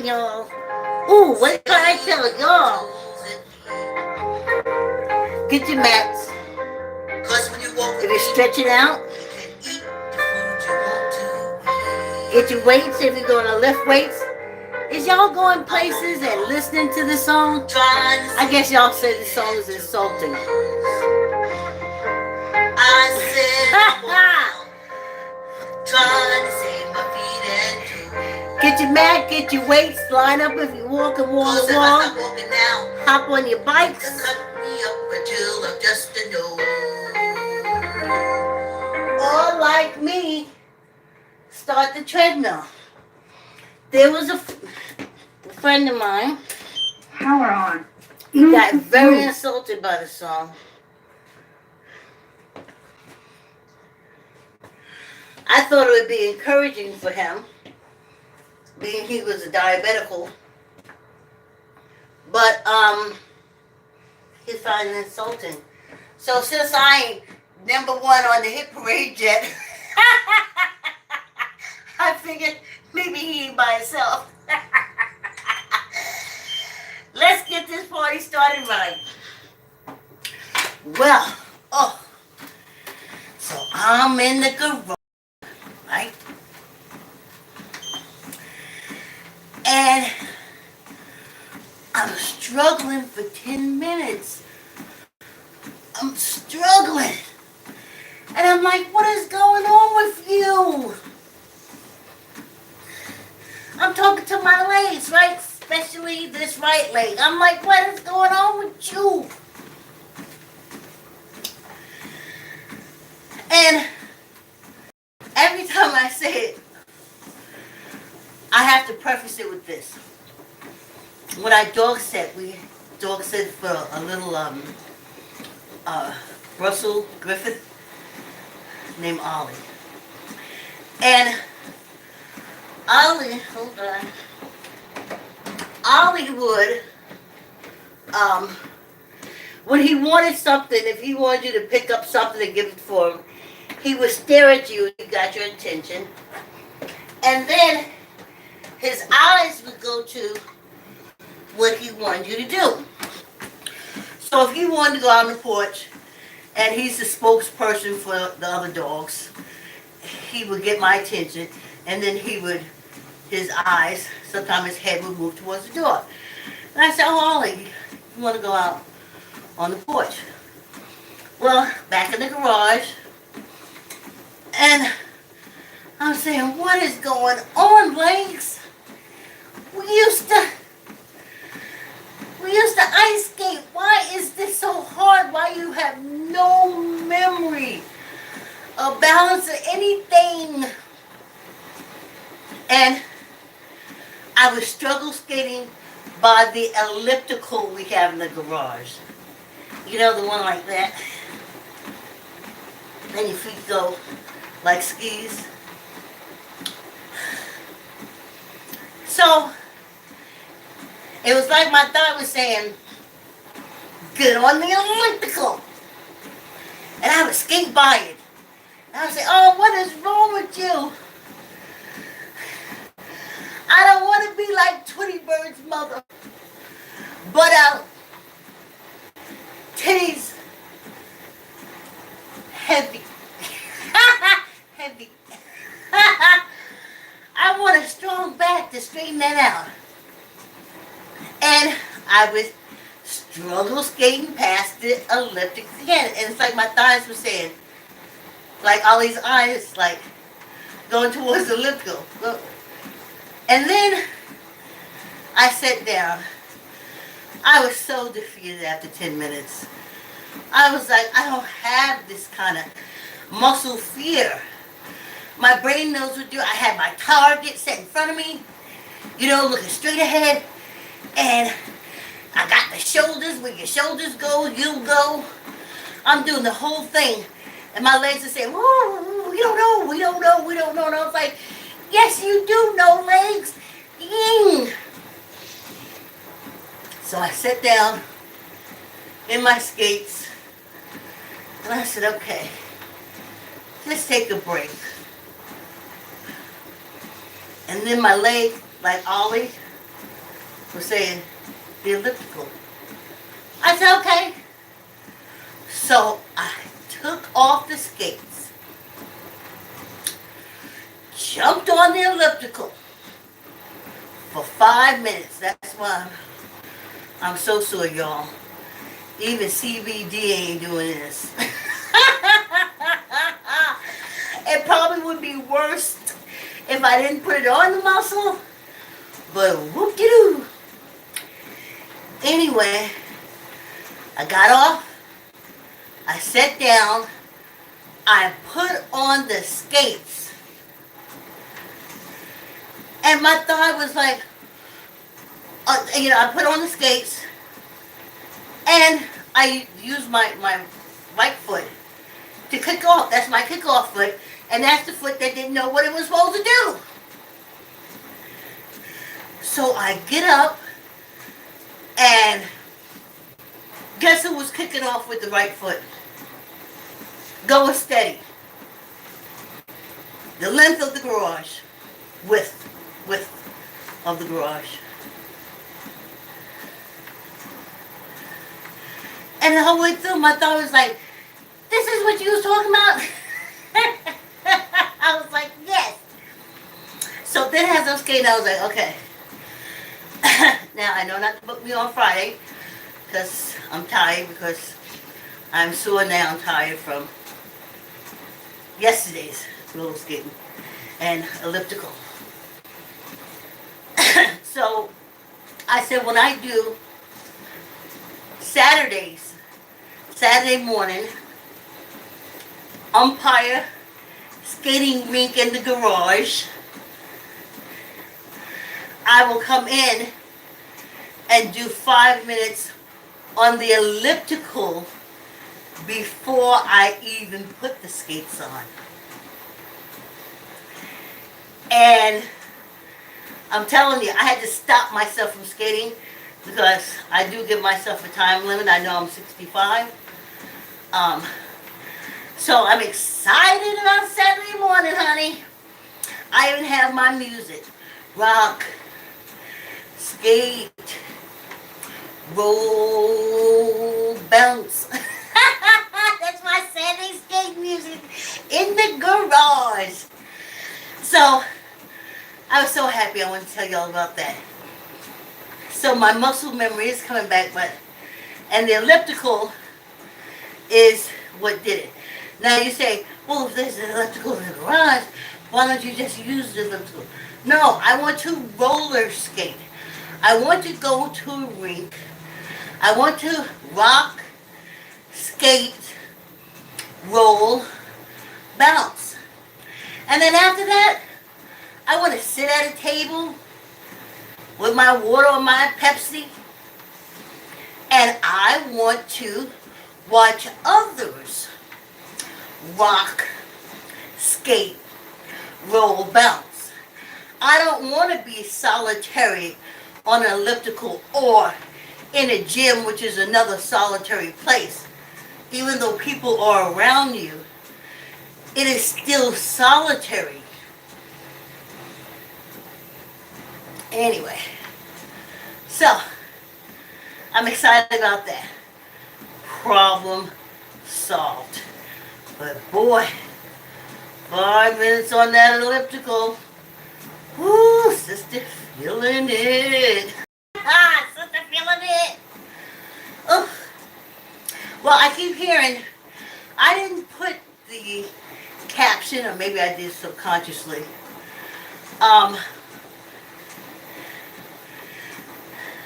doing, y'all? Ooh, what can I tell y'all? Get your mats. If you're stretching out, get your weights if you're going to lift weights. Is y'all going places and listening to this song? I guess y'all say this song is insulting. Get your mat, get your weights, line up if you're walking, hop on your bikes. Or like me, start the treadmill. There was a friend of mine. Power on. He got very insulted by the song. I thought it would be encouraging for him, being he was a diabetical. But he found it insulting. So since I ain't number one on the hit parade yet, I figured maybe he ain't by himself. Let's get this party started right. Well, so I'm in the garage, right? And I'm struggling for 10 minutes. I'm struggling. And I'm like, what is going on with you? I'm talking to my legs, right? Especially this right leg. I'm like, what is going on with you? And every time I say it, I have to preface it with this. When I dog sit for a little Russell Griffith named Ollie. And Ollie, hold on. Ollie would, when he wanted something, if he wanted you to pick up something and give it for him, he would stare at you, he got your attention, and then his eyes would go to what he wanted you to do. So if he wanted to go out on the porch, and he's the spokesperson for the other dogs, he would get my attention, and then his eyes, sometimes his head would move towards the door. And I said, oh, Ollie, you want to go out on the porch? Well, back in the garage, and I'm saying, what is going on, Legs? We used to ice skate. Why is this so hard? Why you have no memory of balance or anything? And I was struggle skating by the elliptical we have in the garage. You know, the one like that. Then your feet go like skis. So, it was like my thought was saying, get on the elliptical. And I would skate by it. And I would say, oh, what is wrong with you? I don't want to be like Twitty Bird's mother. Butt out. Titties. Heavy. Heavy. I want a strong back to straighten that out. And I was struggle skating past the elliptic again. And it's like my thighs were saying, like Ollie's eyes, like going towards the elliptical. And then I sat down. I was so defeated after 10 minutes. I was like, I don't have this kind of muscle fear. My brain knows what to do. I had my target set in front of me, you know, looking straight ahead. And I got the shoulders. Where your shoulders go, you go. I'm doing the whole thing. And my legs are saying, whoa, we don't know. And I was like, yes, you do know, legs. Ying. So I sat down in my skates. And I said, okay, let's take a break. And then my leg, like Ollie, was saying the elliptical. I said, okay. So I took off the skates, jumped on the elliptical for 5 minutes. That's why I'm so sore, y'all. Even CBD ain't doing this. It probably would be worse if I didn't put it on the muscle, but whoop-de-doo. Anyway, I got off, I sat down, I put on the skates, and my thigh was like, I put on the skates, and I used my right foot to kick off. That's my kickoff foot, and that's the foot that didn't know what it was supposed to do. So I get up, and guess who was kicking off with the right foot? Going steady. The length of the garage. Width of the garage. And the whole way through, my thought was like, this is what you was talking about? I was like, yes. So then as I'm skating, I was like, okay. Now, I know not to book me on Friday, because I'm tired, because I'm sore now. I'm tired from yesterday's roller skating and elliptical. So I said, when I do Saturday morning, umpire skating rink in the garage, I will come in and do 5 minutes on the elliptical before I even put the skates on. And I'm telling you, I had to stop myself from skating because I do give myself a time limit. I know I'm 65. So I'm excited about Saturday morning, honey. I even have my music. Rock, skate, roll, bounce. That's my Saturday skate music in the garage. So I was so happy. I wanted to tell y'all about that. So my muscle memory is coming back, and the elliptical is what did it. Now you say, well, if there's an elliptical in the garage, why don't you just use the elliptical? No, I want to roller skate. I want to go to a rink. I want to rock, skate, roll, bounce. And then after that, I want to sit at a table with my water or my Pepsi, and I want to watch others rock, skate, roll, bounce. I don't want to be solitary on an elliptical or in a gym, which is another solitary place. Even though people are around you, it is still solitary. Anyway, so I'm excited about that. Problem solved. But boy, 5 minutes on that elliptical. Woo, sister, feeling it. Sister, feeling it. Oh. Well, I keep hearing, I didn't put the caption, or maybe I did subconsciously,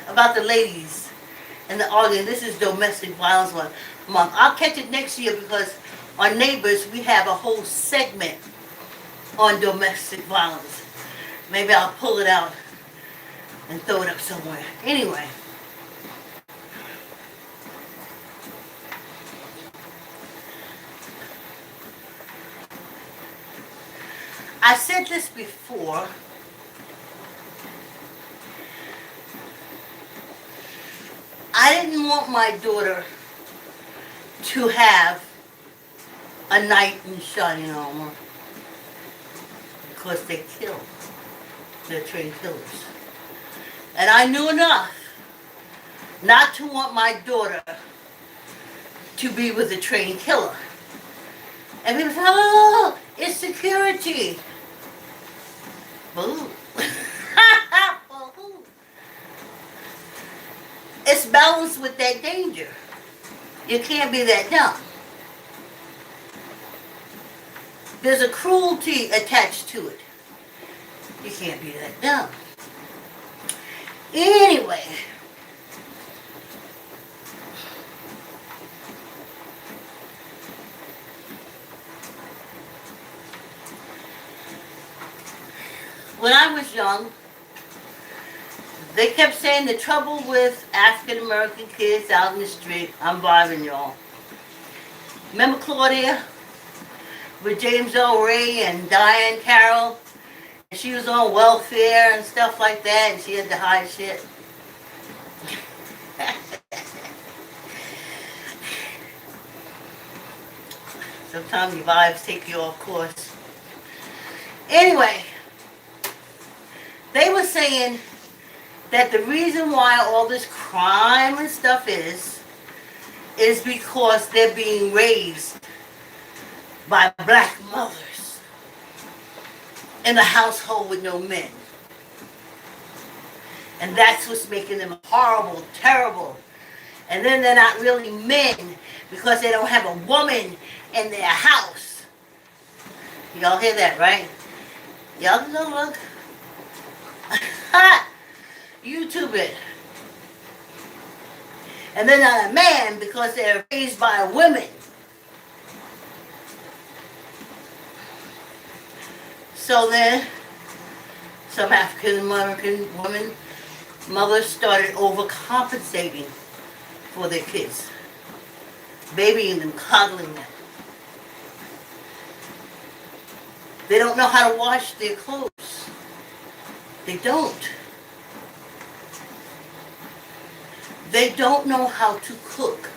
about the ladies in the audience. This is Domestic Violence Month. I'll catch it next year because on Neighbors we have a whole segment on domestic violence. Maybe I'll pull it out and throw it up somewhere. Anyway. I said this before. I didn't want my daughter to have a knight in shining armor because they kill. They're trained killers. And I knew enough not to want my daughter to be with a trained killer. And people say, oh, it's security. Boo. Boo. It's balanced with that danger. You can't be that dumb. There's a cruelty attached to it. You can't be that dumb. Anyway. When I was young, they kept saying the trouble with African American kids out in the street. I'm vibing, y'all. Remember Claudia with James L. Ray and Diane Carroll? And she was on welfare and stuff like that, and she had to hide shit. Sometimes your vibes take you off course. Anyway, they were saying that the reason why all this crime and stuff is because they're being raised by black mothers in a household with no men. And that's what's making them horrible, terrible. And then they're not really men because they don't have a woman in their house. Y'all hear that, right? Y'all can go look. YouTube it. And they're not a man because they're raised by women. So then, some African American women, mothers started overcompensating for their kids. Babying them, coddling them. They don't know how to wash their clothes. They don't. They don't know how to cook.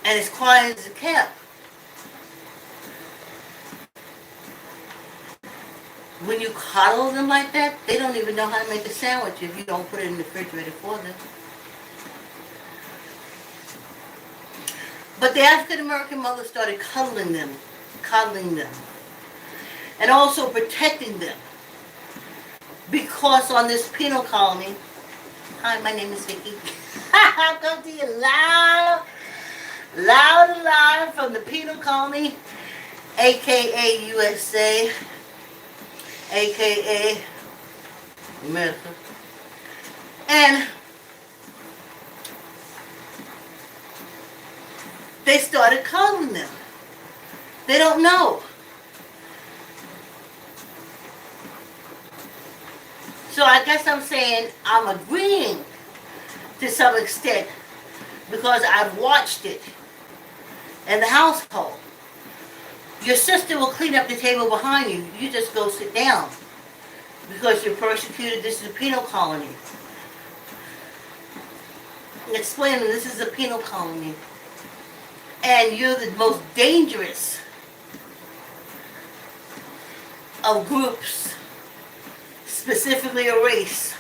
And as quiet as it kept. When you coddle them like that, they don't even know how to make a sandwich if you don't put it in the refrigerator for them. But the African American mother started cuddling them, and also protecting them. Because on this penal colony, hi, my name is Vicki. I come to you loud and loud from the penal colony, aka USA, aka America. And they started calling them. They don't know. So I guess I'm saying I'm agreeing to some extent because I've watched it in the household. Your sister will clean up the table behind you. You just go sit down because you're persecuted. This is a penal colony. Explain them this is a penal colony. And you're the most dangerous of groups, specifically a race,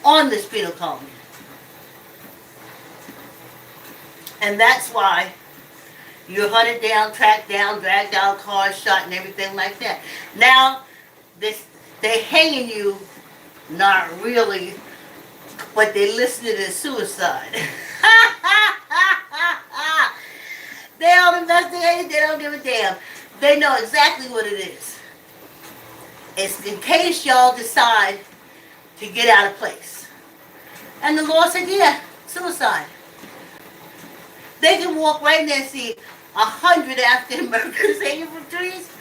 on this penal colony. And that's why you're hunted down, tracked down, dragged out, cars shot, and everything like that. Now, they're hanging you, not really, but they listed it as suicide. They don't investigate, they don't give a damn. They know exactly what it is. It's in case y'all decide to get out of place. And the law said, yeah, suicide. They can walk right in there and see 100 African Americans hanging from trees.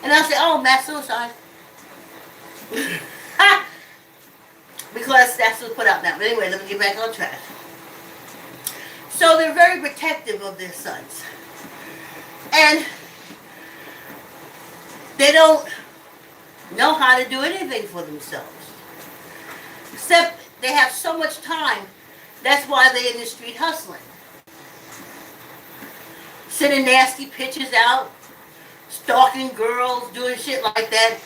And I'll say, oh, mass suicide. Because that's what's put out now. But anyway, let me get back on track. So they're very protective of their sons. And they don't know how to do anything for themselves. Except they have so much time. That's why they're in the street hustling. Sending nasty pictures out, stalking girls, doing shit like that.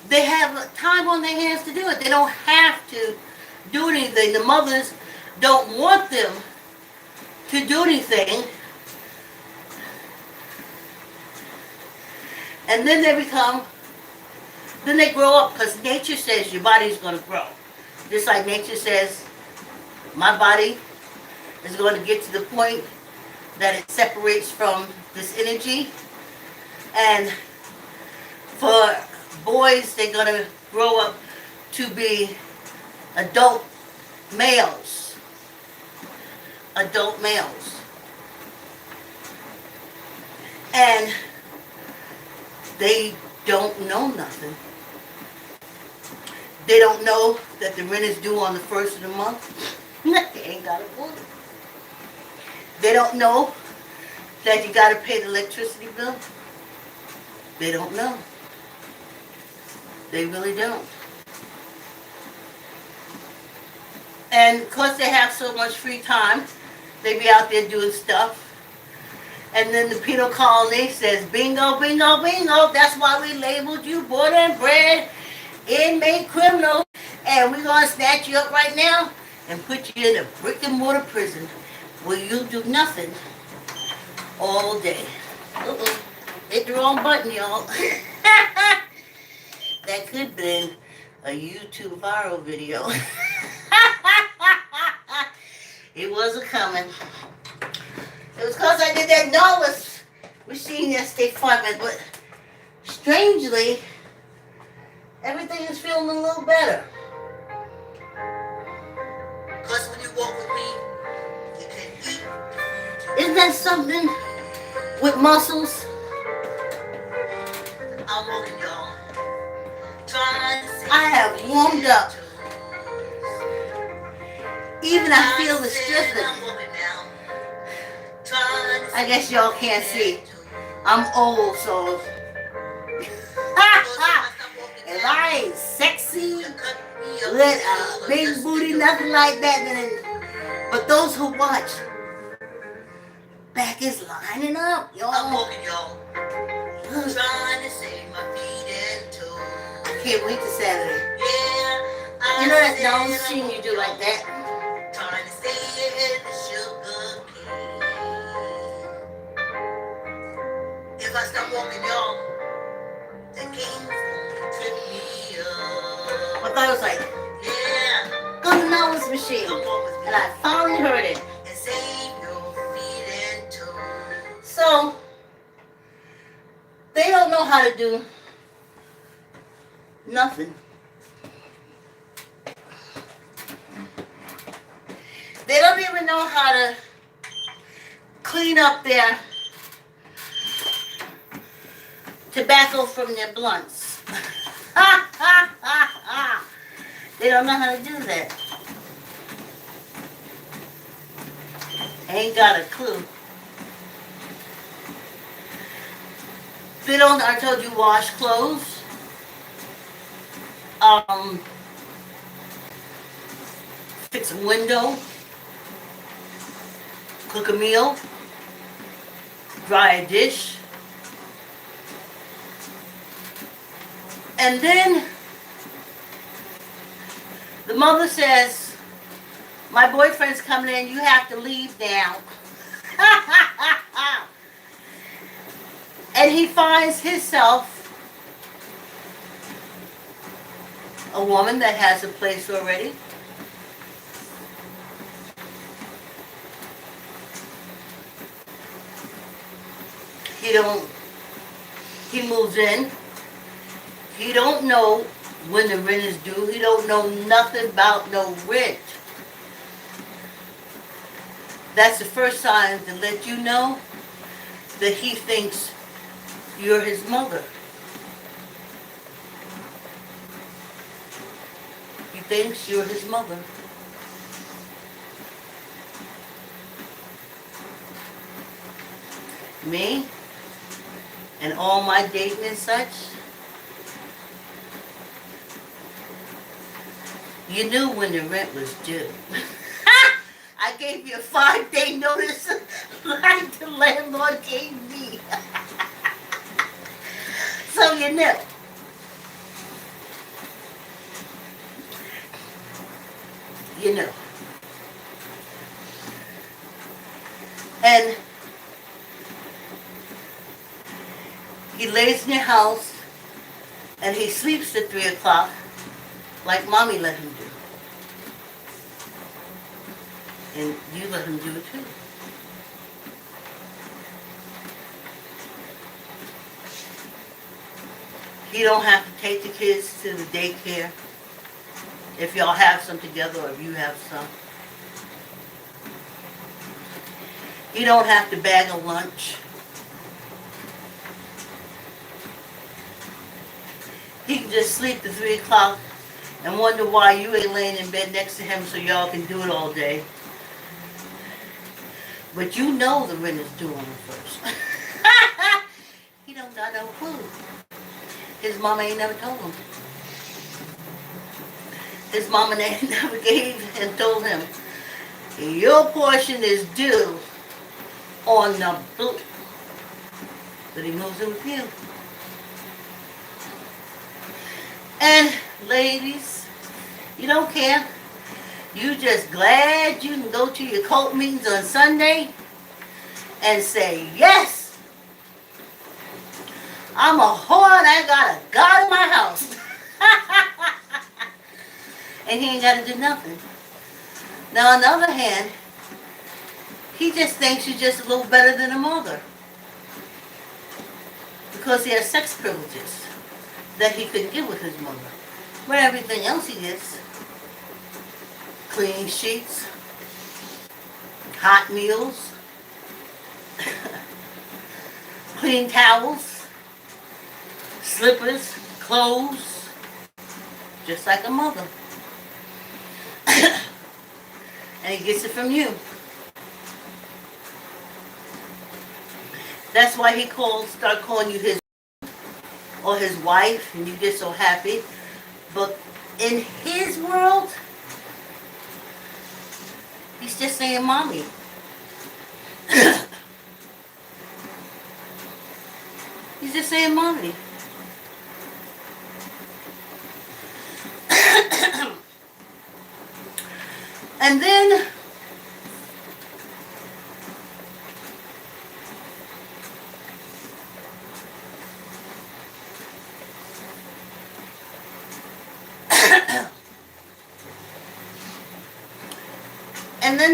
They have time on their hands to do it. They don't have to do anything. The mothers don't want them to do anything. And then they grow up, because nature says your body's going to grow. Just like nature says, my body is going to get to the point that it separates from this energy. And for boys, they're going to grow up to be adult males. Adult males. And they don't know nothing. They don't know that the rent is due on the first of the month. They ain't got a clue. They don't know that you got to pay the electricity bill. They don't know. They really don't. And because they have so much free time, they be out there doing stuff. And then the penal colony says, bingo, bingo, bingo. That's why we labeled you born and bred inmate criminal. And we're going to snatch you up right now and put you in a brick and mortar prison where you do nothing all day. Hit the wrong button, y'all. That could have been a YouTube viral video. It wasn't coming. It was because I did that Norris machine yesterday, farming, but strangely, everything is feeling a little better. Because when you walk with me, you can eat. Isn't that something with muscles? I'm walking, y'all. I have warmed up. Even I feel the stiffness. I guess y'all can't see. I'm old, so if I ain't sexy, with a big booty, nothing like that, then but those who watch, back is lining up, y'all. I'm walking, y'all. Trying to save my feet and toes. I can't wait to Saturday. Yeah, you know that down machine you do like that? Trying to save the sugar cane. If I stop walking, y'all, the game's gonna trip me up. I thought it was like, yeah, go to Noah's machine. And I finally heard it. And save your feet and toes. So, they don't know how to do nothing. They don't even know how to clean up their tobacco from their blunts. They don't know how to do that. Ain't got a clue. They don't, I told you, wash clothes. Fix a window. Cook a meal. Dry a dish. And then the mother says, my boyfriend's coming in, you have to leave now. And he finds himself a woman that has a place already. He moves in. He don't know when the rent is due. He don't know nothing about no rent. That's the first sign to let you know that he thinks you're his mother. He thinks you're his mother. Me and all my dating and such, you knew when the rent was due. I gave you a 5-day notice like the landlord gave me. So you knew. you know. And he lays in your house and he sleeps at 3 o'clock like mommy let him do. And you let him do it too. He don't have to take the kids to the daycare if y'all have some together or if you have some. He don't have to bag a lunch. He can just sleep to 3 o'clock and wonder why you ain't laying in bed next to him so y'all can do it all day. But you know the rent is due on the first. He don't got no clue. His mama ain't never told him. His mama ain't never gave and told him, your portion is due on the blue. But he moves in with you. And ladies, you don't care. You just glad you can go to your cult meetings on Sunday and say, yes, I'm a whore and I got a God in my house. And he ain't got to do nothing. Now, on the other hand, he just thinks you're just a little better than a mother. Because he has sex privileges that he couldn't get with his mother. But everything else he gets, clean sheets, hot meals, clean towels, slippers, clothes, just like a mother. And he gets it from you. That's why he start calling you his or his wife, and you get so happy. But in his world, he's just saying mommy. He's just saying mommy. And then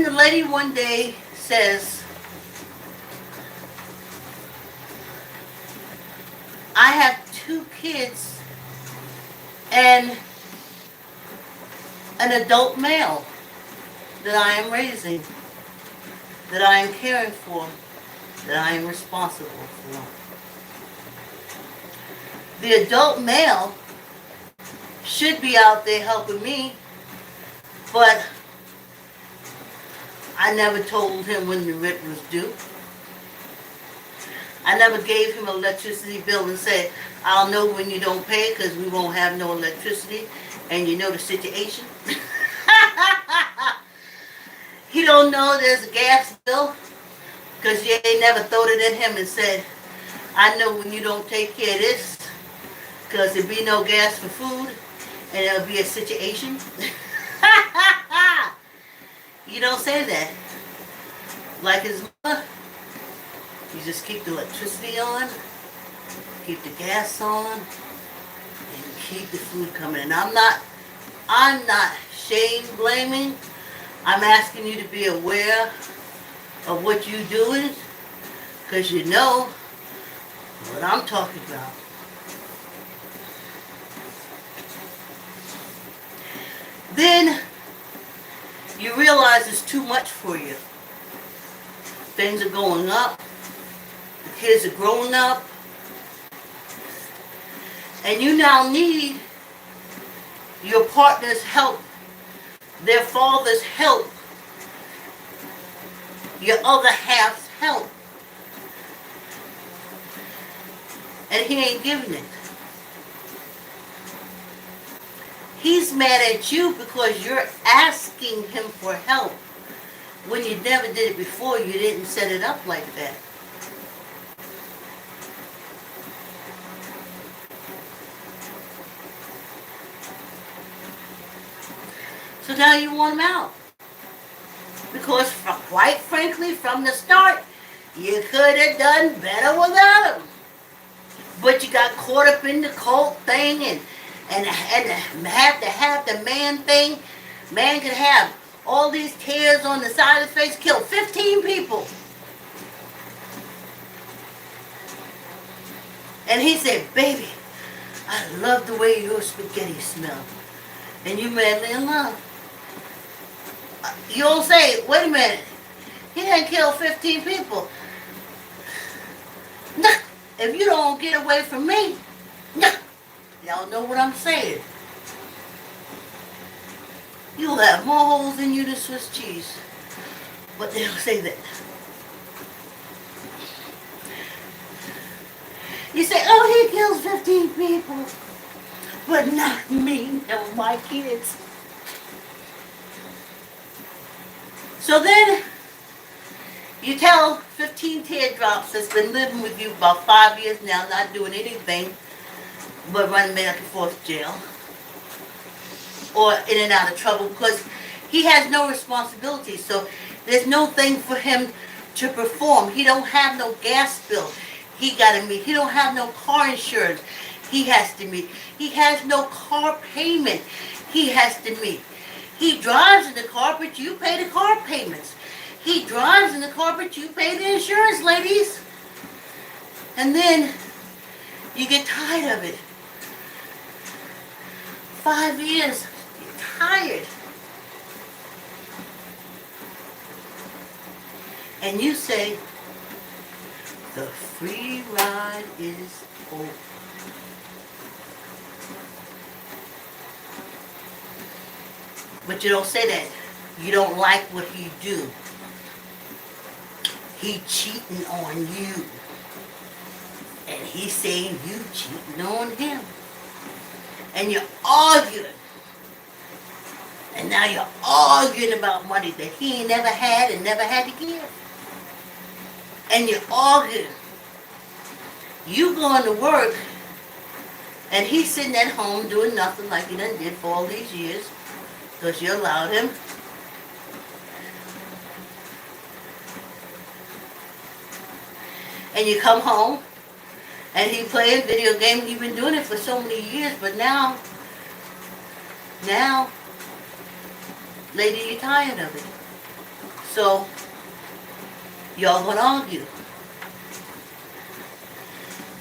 the lady one day says, I have 2 kids and an adult male that I am raising, that I am caring for, that I am responsible for. The adult male should be out there helping me, but I never told him when the rent was due. I never gave him an electricity bill and said, I'll know when you don't pay because we won't have no electricity, and you know the situation. He don't know there's a gas bill because you ain't never thrown it at him and said, I know when you don't take care of this because there'll be no gas for food and it'll be a situation. You don't say that. Like his mother, you just keep the electricity on, keep the gas on, and keep the food coming. And I'm not shame blaming. I'm asking you to be aware of what you're doing, because you know what I'm talking about. Then you realize it's too much for you. Things are going up. The kids are growing up. And you now need your partner's help, their father's help, your other half's help. And he ain't giving it. He's mad at you because you're asking him for help. When you never did it before, you didn't set it up like that. So now you want him out. Because quite frankly, from the start, you could have done better without him. But you got caught up in the cult thing and have to have the man thing. Man could have all these tears on the side of his face, kill 15 people. And he said, baby, I love the way your spaghetti smells. And you madly in love. You'll say, wait a minute, he didn't kill 15 people. Nah, if you don't get away from me, nah. Y'all know what I'm saying. You'll have more holes in you than Swiss cheese. But they'll say that. You say, oh, he kills 15 people. But not me, no, my kids. So then, you tell 15 teardrops that's been living with you about 5 years now, not doing anything but running back and forth to jail. Or in and out of trouble because he has no responsibility. So there's no thing for him to perform. He don't have no gas bill he got to meet. He don't have no car insurance he has to meet. He has no car payment he has to meet. He drives in the car, but you pay the car payments. He drives in the car, but you pay the insurance, ladies. And then you get tired of it. 5 years, you're tired. And you say, the free ride is over. But you don't say that. You don't like what he do. He cheating on you. And he's saying you cheating on him. And you're arguing. And now you're arguing about money that he ain't never had and never had to give. And you're arguing. You going to work and he's sitting at home doing nothing like he done did for all these years because you allowed him. And you come home and he playing video games. You've been doing it for so many years, but now, lady, you're tired of it. So, y'all gonna argue.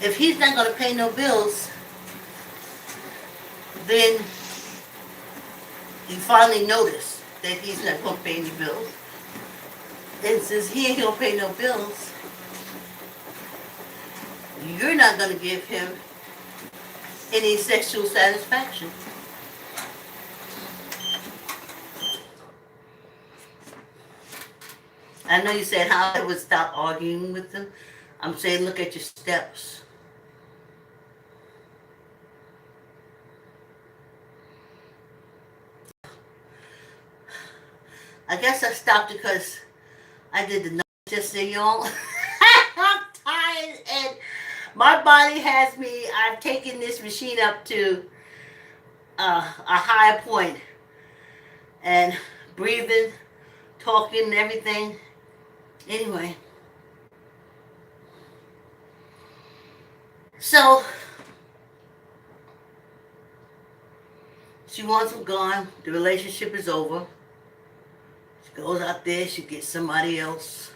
If he's not gonna pay no bills, then you finally notice that he's not gonna pay any bills. And since he ain't gonna pay no bills, you're not gonna give him any sexual satisfaction. I know you said how I would stop arguing with him. I'm saying look at your steps. I guess I stopped because I did the numbers yesterday, y'all. I'm tired and my body has me. I've taken this machine up to a higher point and breathing, talking and everything. Anyway. So, she wants him gone. The relationship is over. She goes out there, she gets somebody else.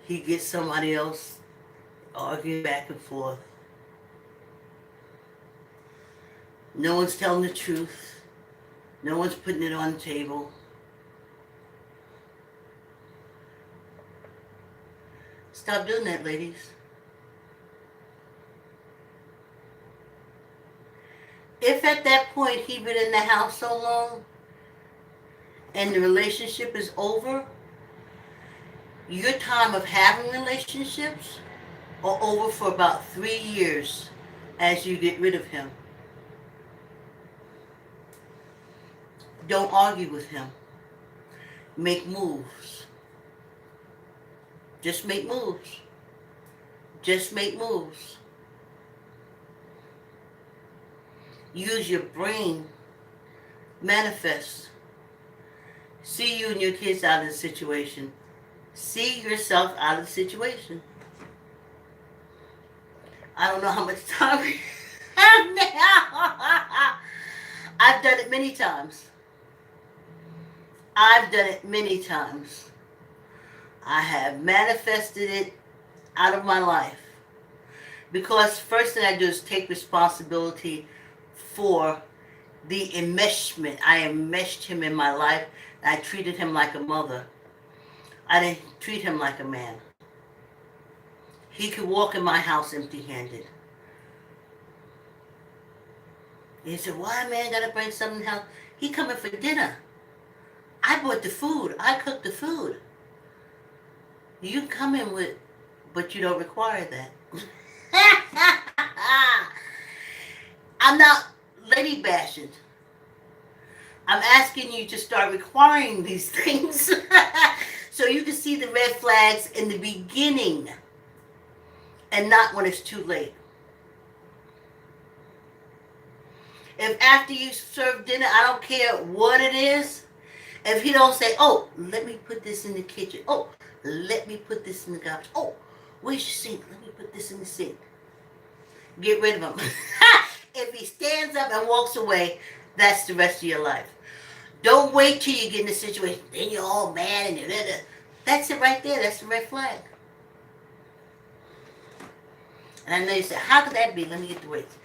He gets somebody else, arguing back and forth. No one's telling the truth. No one's putting it on the table. Stop doing that, ladies. If at that point he'd been in the house so long and the relationship is over, your time of having relationships are over for about 3 years as you get rid of him. Don't argue with him. Make moves. Just make moves. Just make moves. Use your brain Manifest. See you and your kids out of the situation. See yourself out of the situation. I don't know how much time we have now. I've done it many times. I've done it many times. I have manifested it out of my life. Because first thing I do is take responsibility for the enmeshment. I enmeshed him in my life. I treated him like a mother. I didn't treat him like a man. He could walk in my house empty-handed. He said, why a man gotta bring something else? He coming for dinner. I bought the food. I cooked the food. You come in with, but you don't require that. I'm not lady bashing. I'm asking you to start requiring these things so you can see the red flags in the beginning and not when it's too late. If after you serve dinner, I don't care what it is, if he don't say, oh, let me put this in the kitchen. Oh, let me put this in the garbage. Oh, where's your sink? Let me put this in the sink. Get rid of him. If he stands up and walks away, that's the rest of your life. Don't wait till you get in a situation. Then you're all mad and that's it right there. That's the red flag. And I know you say, how could that be? Let me get the words.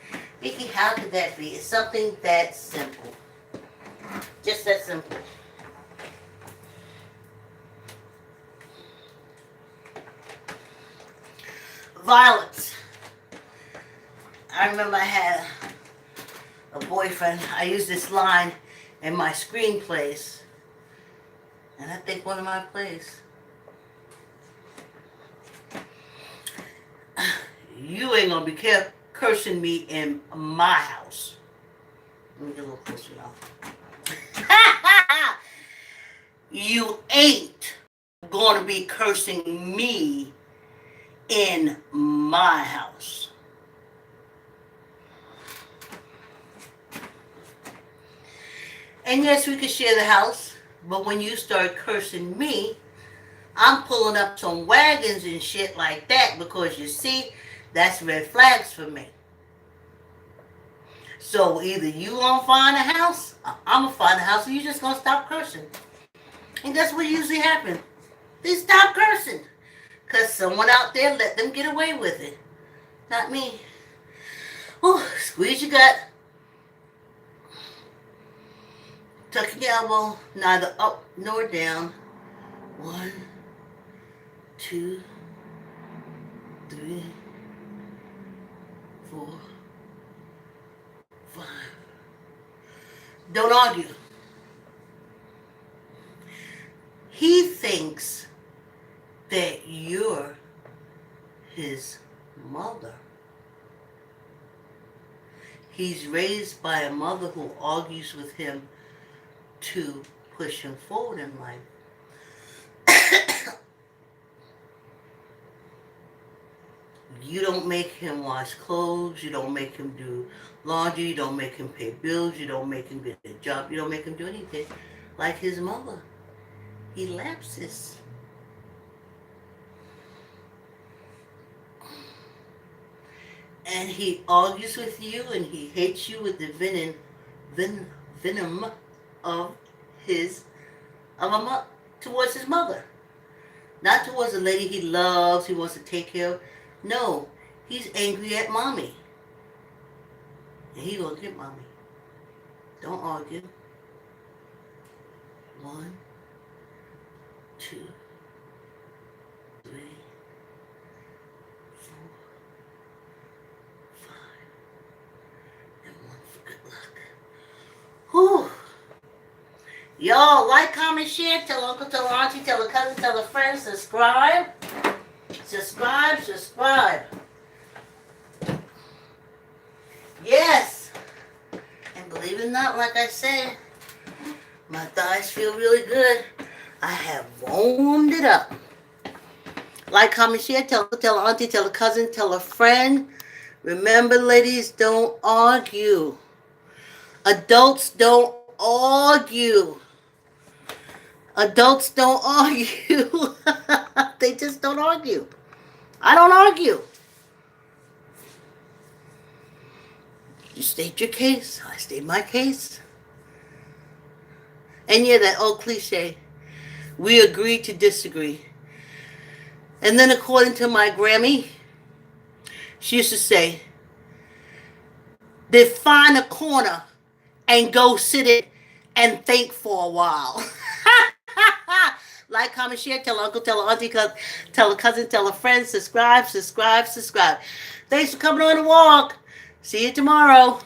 Vicki, how could that be? It's something that simple. Just that simple. Violence. I remember I had a boyfriend. I used this line in my screenplays. And I think one of my plays. You ain't gonna be cursing me in my house. Let me get a little closer now. You ain't gonna be cursing me in my house. And yes, we could share the house, but when you start cursing me, I'm pulling up some wagons and shit like that because you see, that's red flags for me. So either you gonna find a house, or I'm gonna find a house, or you just gonna stop cursing. And that's what usually happens. They stop cursing. Because someone out there let them get away with it. Not me. Ooh, squeeze your gut. Tuck your elbow, neither up nor down. 1, 2, 3, 4, 5. Don't argue. He thinks that you're his mother. He's raised by a mother who argues with him to push him forward in life. You don't make him wash clothes, you don't make him do laundry, you don't make him pay bills, you don't make him get a job, you don't make him do anything like his mother. He lapses. And he argues with you and he hates you with the venom of towards his mother. Not towards the lady he loves, he wants to take care of. No, he's angry at mommy. And he gonna get mommy. Don't argue. 1, 2, 3, 4, 5, and 1 for good luck. Whew. Y'all, like, comment, share, tell uncle, tell auntie, tell a cousin, tell a friend, subscribe. Subscribe. Yes. And believe it or not, like I said, my thighs feel really good. I have warmed it up. Like, comment, share, tell an auntie, tell a cousin, tell a friend. Remember, ladies, don't argue. Adults don't argue. Adults don't argue. They just don't argue. I don't argue. You state your case, I state my case. And yeah, that old cliche, we agree to disagree. And then according to my Grammy, she used to say, then find a corner and go sit it and think for a while. Like, comment, share, tell uncle, tell auntie, tell a cousin, tell a friend, subscribe, subscribe, subscribe. Thanks for coming on the walk. See you tomorrow.